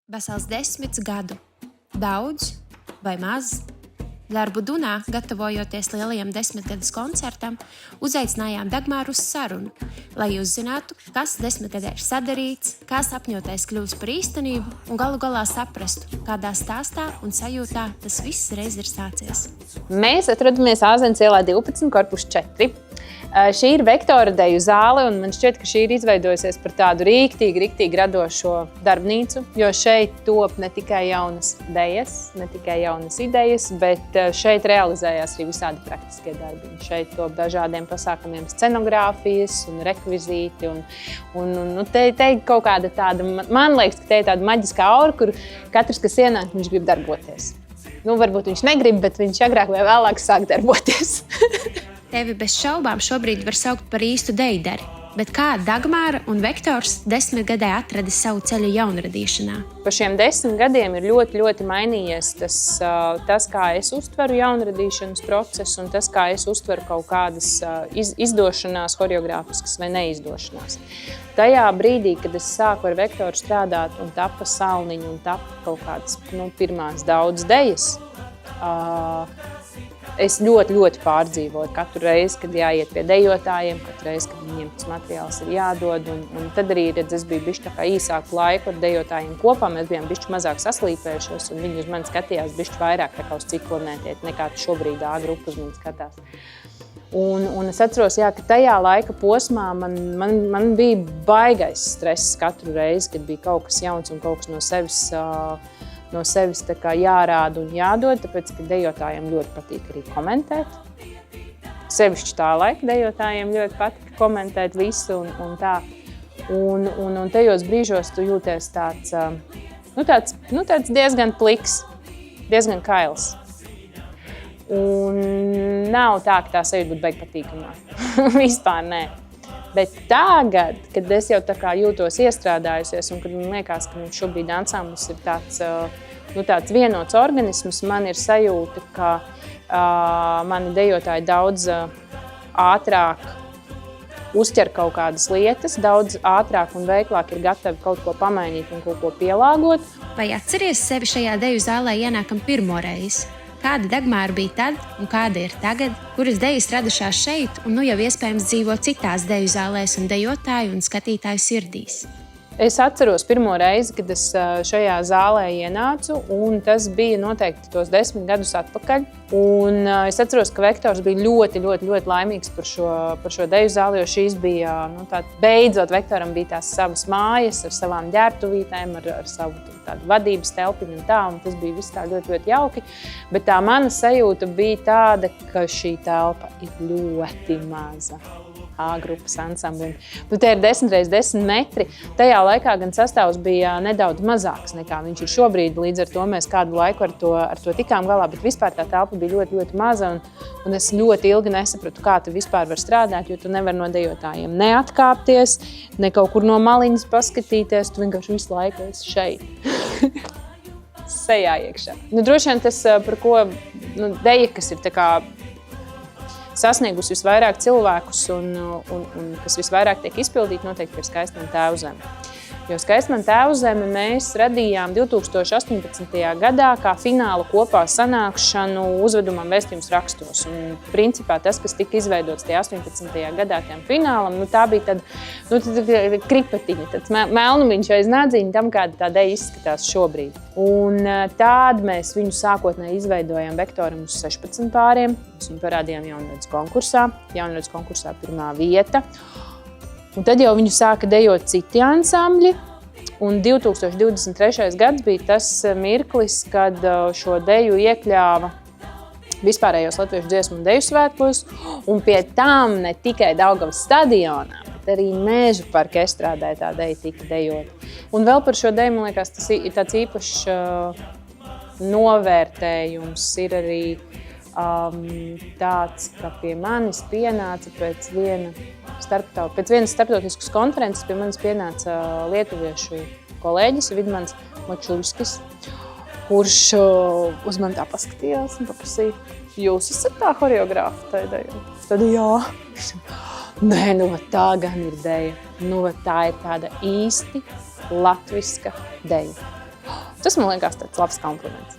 Vesels 10 gadu. Daudz vai maz? Darbu Dunā, gatavojoties lielajam 10-gades koncertam, uzaicinājām Dagmāru uz sarunu, lai uzzinātu, kas 10-gadē ir sadarīts, kā sapņotais kļūst par īstenību un galu galā saprastu, kādā stāstā un sajūtā tas viss reiz ir sācies. Mēs atrodamies Āzenes ielā 12, korpus 4. Šī ir Vektora deju zāle, un man šķiet, ka šī ir izveidojusies par tādu rīktīgi radošo darbnīcu, jo šeit top ne tikai jaunas dejas, ne tikai jaunas idejas, bet šeit realizējās arī visādi praktiskie darbi. Šeit top dažādiem pasākumiem scenogrāfijas un rekvizīti, un te kaut kāda tāda, man liekas, ka te ir tāda maģiskā aura, kur katrs, kas ienāk, viņš grib darboties. Varbūt viņš negrib, bet viņš agrāk vai vēlāk sāk darboties. Tevi bez šaubām šobrīd var saukt par īstu dejdari, bet kā Dagmāra un Vektors 10 gadē atrada savu ceļu jaunradīšanā? Pa šiem 10 gadiem ir ļoti mainījies tas, kā es uztveru jaunradīšanas procesu un tas, kā es uztveru kaut kādas izdošanās, choreogrāfiskas vai neizdošanās. Tajā brīdī, kad es sāku ar Vektoru strādāt un tapa Salniņa un tapa kaut kādas pirmās daudz dejas, es ļoti pārdzīvoju katru reizi, kad jāiet pie dejotājiem, katru reizi, kad viņiem tas materiāls ir jādod. Un tad arī, es biju bišķi tā kā īsāku laiku ar dejotājiem kopā, mēs bijām bišķi mazāk saslīpējušies, un viņi uz mani skatījās bišķi vairāk tā kā uz ciklanētiet, nekā šobrīd A grupa uz mani skatās. Un es atceros, ka tajā laika posmā man bija baigais stress katru reizi, kad bija kaut kas jauns un kaut kas no sevis tā kā jārāda un jādod, tāpēc, ka dejotājiem ļoti patīk arī komentēt. Sevišķi tā laika dejotājiem ļoti patīk komentēt visu un tā. Un tajos brīžos tu jūties tāds diezgan pliks, diezgan kails. Un nav tā, ka tā sajūta būtu baigi patīkamā. Vispār nē. Bet tagad, kad es jau tā kā jūtos iestrādājusies un kad man liekas, ka mums šobrīd ansamblis ir tāds vienots organisms, man ir sajūta, ka mani dejotāji daudz ātrāk uzķer kaut kādas lietas, daudz ātrāk un veiklāk ir gatavi kaut ko pamainīt un kaut ko pielāgot. Vai atceries sevi šajā deju zālē ienākam pirmo reizi? Kāda Dagmāra bija tad un kāda ir tagad, kuras dejas radušās šeit un jau iespējams dzīvo citās deju zālēs un dejotāju un skatītāju sirdīs? Es atceros pirmo reizi, kad es šajā zālē ienācu, un tas bija noteikti tos 10 gadus atpakaļ. Un es atceros, ka Vektors bija ļoti laimīgs par šo deju zāli, jo šīs bija, beidzot Vektoram bija tās savas mājas ar savām ģērbtuvītēm, ar savu tādu vadības telpiņu un tā, un tas bija viss tā ļoti jauki. Bet tā mana sajūta bija tāda, ka šī telpa ir ļoti maza. A grupas ansamblim. Te ir 10x10 metri. Tajā laikā gan sastāvs bija nedaudz mazāks nekā viņš ir šobrīd. Līdz ar to mēs kādu laiku ar to tikām galā, bet vispār tā telpa bija ļoti maza. Un es ļoti ilgi nesapratu, kā tu vispār var strādāt, jo tu nevari no dejotājiem neatkāpties, ne kaut kur no maliņas paskatīties. Tu vienkārši visu laiku esi šeit. Sejā iekšā. Droši vien tas, par ko deja, kas ir tā kā sasniegusi visvairāk cilvēkus un kas visvairāk tiek izpildīti, noteikti ir Skaistmanu Tēvzeme. Jo Skaistmanu Tēvzeme mēs radījām 2018. gadā kā fināla kopā sanākšanu uzvedumam Vēstījums rakstos. Un principā tas, kas tika izveidots tie 18. gadā tiem finālam, tā bija tāda kripatiņa, tāds melnumiņš aiz nādziņa tam, kāda tā deja izskatās šobrīd. Un tādu mēs viņu sākotnēji izveidojām Vektoram uz 16 pāriem. Mēs viņu parādījām jaunradas konkursā. Jaunradas konkursā 1. vieta. Un tad jau viņu sāka dejot citi ansambļi. Un 2023. gads bija tas mirklis, kad šo deju iekļāva vispārējos latviešu dziesmu un deju svētkos. Un pie tam ne tikai Daugavas stadionā, bet arī Mežu parka estrādē tā deja tika dejota. Un vēl par šo deju, man liekas, tas ir tāds īpašs novērtējums ir arī tāds, ka pie manis pienāca pēc vienas starptautiskas konferences pie manis pienāca lietuviešu kolēģis Vidmans Mačulskis, kurš uz mani tā paskatījās un paprasīja, jūs esat tā choreogrāfa tai dejai? Tad jā. Nē, tā gan ir deja. Tā ir tāda īsti latviska deja. Tas man liekas tāds labs kompliments.